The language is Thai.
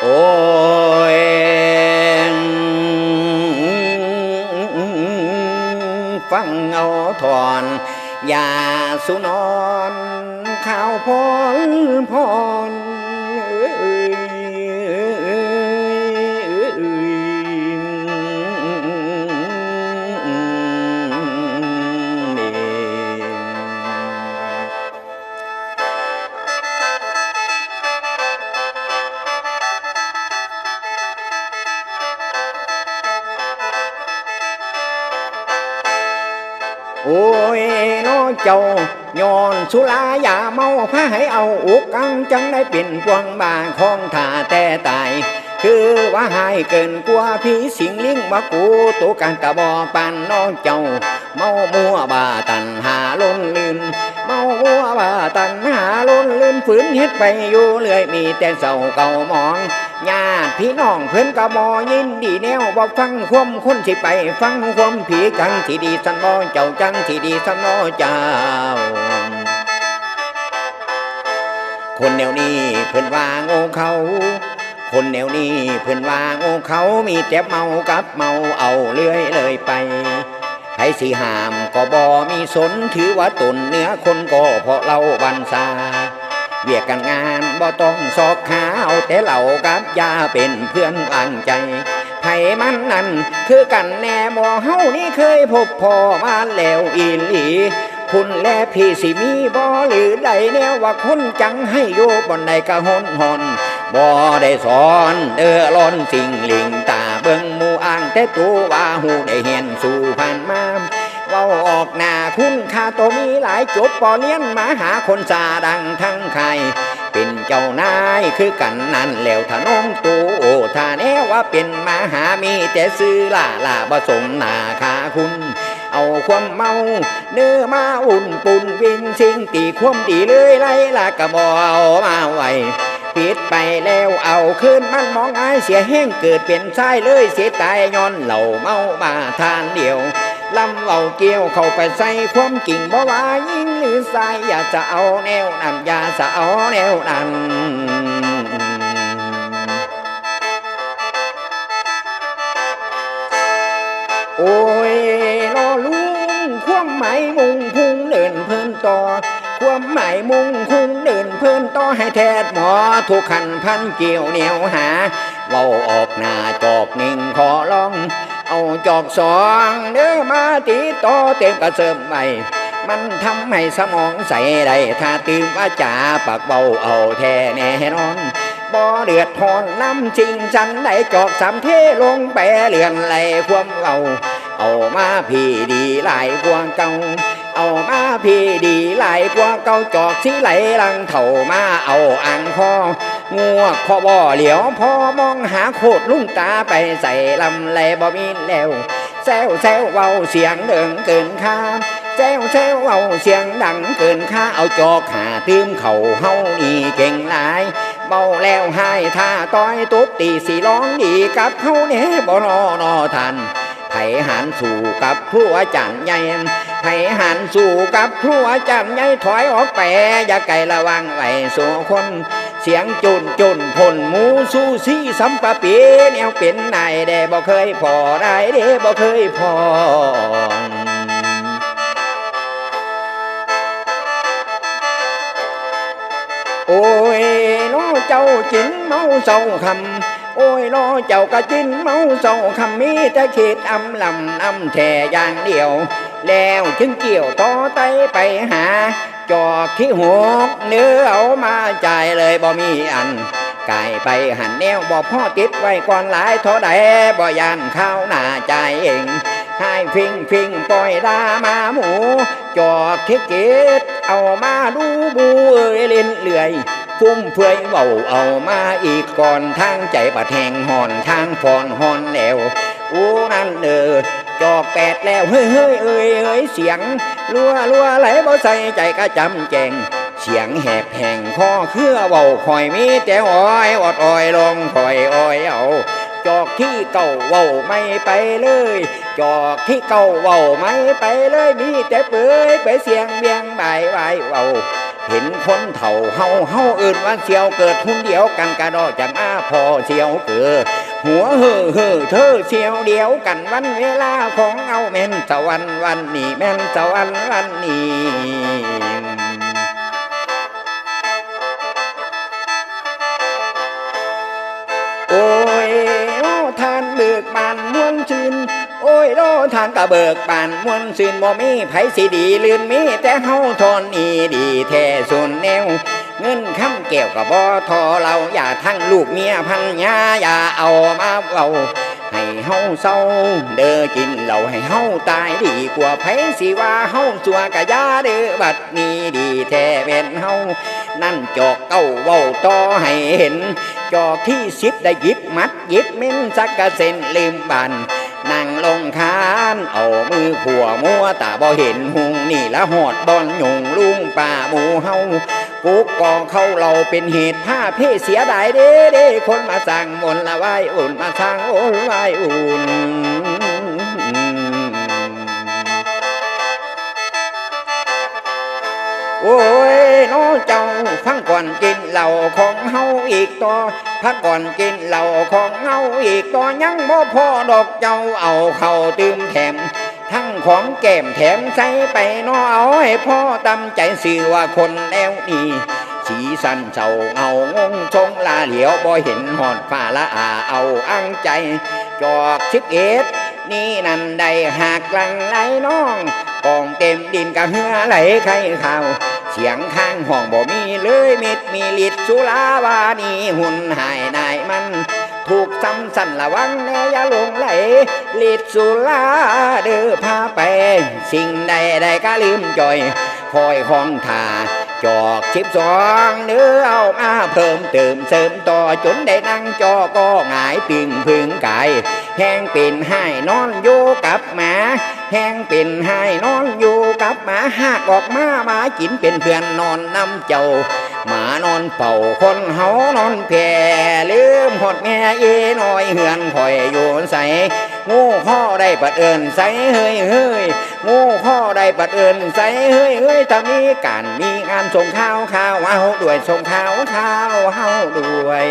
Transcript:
โอ้ยฟังเอาถอนอย่าสุนอนข่าวพรโอ้ยน้อเจ้าย้อนสุรายาเมาพาให้เอาอุกอังจังได้เป็นพวงบาของท่าแต่ตายคือว่าหายเกินกว่าพี่สิงลิงมากูตัวการกระบอปันน้องเจ้าเมามัวบาตันหาล้นลืนเมามัวบาตันหาล้นลืนฝืนเฮ็ดไปอยู่เรื่อยมีแต่เศร้าเก่ามองญาติพี่น้องเพื่อนกะบอยินดีแนวบอกฟังความคนสิไปฟังความผีจังที่ดีสันบ่เจ้าจังที่ดีสันบ่เจ้าคนแนวนี้เพื่อนว่าโง่เขาคนแนวนี้เพื่อนว่าโง่เขามีแต่เมากับเมาเอาเลื่อยเลยไปใครสิหามก็บ่มีสนถือว่าตนเนื้อคนก็เพราะเราบันซาเวียกกันงานบ่ต้องซอกขาเอาแต่เหล่ากับยาเป็นเพื่อนวางใจไผมันนั่นคือกันแน่บ่เฮานี่เคยพบพอมาแล้วอีหลีคุณและพี่สิมีบ่หรือใดแนวว่าคนจังให้อยู่บ่ใดกะหนหอนบ่ได้สอนร้อนสิ่งลิงตาเบิ่งหมู่อ้างแต่ตัวว่าหูได้เห็นสู่ผ่านมาเว้าออกหน้าคุณค่าตัวมีหลายจบปอเลี้ยนมาหาคนซาดังทั้งใครเป็นเจ้านายคือกันนั่นแล้วถ้าน้องตูโอถ้าแน่ว่าเป็นมหามีแต่ซื้อล่าบ่สมหน้าค่าคุณเอาความเมาเนื้อมาอุ่นปุ่นวิ่งสิ่งตีความดีเลยไล่ละกะบ่เอามาไว้ผิดไปแล้วเอาคืนมันมองอายเสียแห้งเกิดเป็นชายเลยเสียตายย้อนเหล่าเมามาทานเดียวลำเอาเกี่ยวเข้าไปใส่ความกิ่งบ่ว่ายิ่งหรือสายอย่าจะเอาแนวนั้นอย่าจะเอาแนวนั้นโอ้ยรอลุงความหมายมุ่งพุ่งเดินเพิ่นต่อความหมายมุ่งพุ่งเดินเพิ่นต่อให้แทดหมอทุกขันพันเกี่ยวเหนียวหาเว้าออกหน้าจอกนิ่งขอลองเอาจอกสองเด้อมาตีต่อเต็มกระเสริมใบมันทำให้สมองใสได้ถ้าตื่นว่าจ่าปากเบาเอาแท้แน่นอนบ่เดือดทอนน้ำจริงจันได้จอกสามเทลงแปรเลื่อนไหลความเอามาพี่ดีหลายกว่าเก่าเอามาพี่ดีหลายกว่าเก่าจอกสิไหลลังเถ่ามาเอาอ่างคองัวพอบ่เหลียวพอมองหาโคตรลุงตาไปใส่ลำไหลบ่มีแล้วแซวเว้าเสียงเดิงเกินค่าแซวเว้าเสียงดังเกินค่าเอาจอกหาตื้มเข่าเฮานี่เก่งหลายเบาแล้วให้ท่าต้อยตุ๊บตีสีร้องดีกับเฮาเน่บ่นอทันไผหันสู่กับครัวจันใหญ่ไผหันสู่กับครัวจันใหญ่ถอยออกไปอย่าไกลระวังไว้สู่คนเสียงจุนพ่นหมูสู้ซีสัมปะปีแนวเป็นนายได้บ่เคยพอได้เด้บ่เคยพอโอ้ยน้อเจ้าจินเมาเศร้าคำโอ้ยน้อเจ้ากะจินเมาเศร้าคำมีแต่คิดอำลำอำแท่อย่างเดียวแล้วจึงเกี่ยวต่อไตไปหาจอกที่หัวเนื้อเอามาจ่ายเลยบ่มีอันไก่ไปหันแนวบ่พ่อติดไว้ก่อนหลายเท่าใดบ่ยานข้าวหน้าใจเองให้ฟิงปล่อยดามาหมูจอกที่เกตเอามาดูบูเอ้ยเล่นเลื่อยฟุ่มเฟือยเบาเอามาอีกก่อนทางใจบะแทงหอนทางฟอนหอนแล้วอู้นั่นจอกแปดแล้วเฮ้ยเอ้ยเสียงรัวไหลบ่ใส่ใจก็จำแจงเสียงแหบแห่งคอเครือเบาคอยมีแต่อ้อยอดอ้อยลงคอยอ้อยเอาจอกที่เก่าเบาไม่ไปเลยจอกที่เก่าเบาไม่ไปเลยมีแต่เปื่อยไปเสียงเบียงใบเบา เห็นคนเฒ่าเฮาอื่นว่าเสียวเกิดหุ่นเดียวกันกระดอจากมาพอเสียวเกิดหัวเธอเสียวเดียวกันวันเวลาของเอาแม่นสวรรค์วันนี้แม่นสวรรค์วันนี้โอ้ยโอ้ทานเบิกบานม่วนชื่นโอ้ยโอ้ทานกะเบิกบานม่วนชื่นบ่มีไผสิดีลื่นมีแต่เฮาทนอีดีแท้ส่วนแนวเงินคำแก้วกะบ่ทอเราอย่าทั้งลูกเมียพันยาอย่าเอามาเอาให้เฮาเศร้าเด้อกินเหล้าให้เฮาตายดีกว่าไผสิว่าเฮาสัวกะยาเด้อบัดนี้ดีแท้เป็นเฮานั่นจอกเก้าเว้าต่อให้เห็นจอกที่10ได้หยิบมัดหยิบมิ้นสักกะเซ็นลืมบานนั่งลงคานเอามือขัวมัวตาบ่เห็นหุงนี่ละหอดบอนหยุ่งลุงป่าหมูเฮากุกกองเขาเราเป็นเหตุผ้าเพเสียดายเด้คนมาสั่งมนละไหวอุ่นมาสั่งโอนไหวอุ่นโอ้ยน้องเจ้าพังก่อนกินเหล้าของเฮาอีกต่อพักก่อนกินเหล้าของเฮาอีกต่อยังบ่พอดอกเจ้าเอาเข้าตื่มแถมทั้งของแก้มแถมใส่ไปน้อเอาให้พ่อตำใจสื่อว่าคนแล้วนี่สีสันเศร้าเงางงชงลาเหลียวบ่เห็นหอดฟ้าละอาเอาอังใจจอก11นี่นั่นได้หากลังไหลน้องกองเต็มดินกะเหือไหลไข่ข่าวเสียงข้างห้องบ่มีเลยมิดมีฤทธิ์สุราวานีหุ่นหายนายมันถูกซ้ำสั่นระวังแน่อย่าลงไหลฤทธิ์สุราเด้อพาไปสิ่งใดก็ลืมจ่อยคอยของทาจอก12เนื้อเอามาเพิ่มเติมเสริมต่อจนได้นั่งจอก็หงายตึงพึงกายแห้งเป็นให้นอนอยู่กับหมาแห้งเป็นให้นอนอยู่กับหมาหากออกมากินเป็นเพื่อนนอนน้ำเจ้าหมานอนเป่าคนเฮานอนแผ่ลืมหดแม่เอน้อยเหือนคอยอยู่ใส่งูข้อได้ปัดเอินใส่เฮ้ยงูข้อได้ปัดเอินใส่เฮ้ยถ้ามีการมีงานส่งข้าวเอาด้วยส่งข้าวเฮาด้วย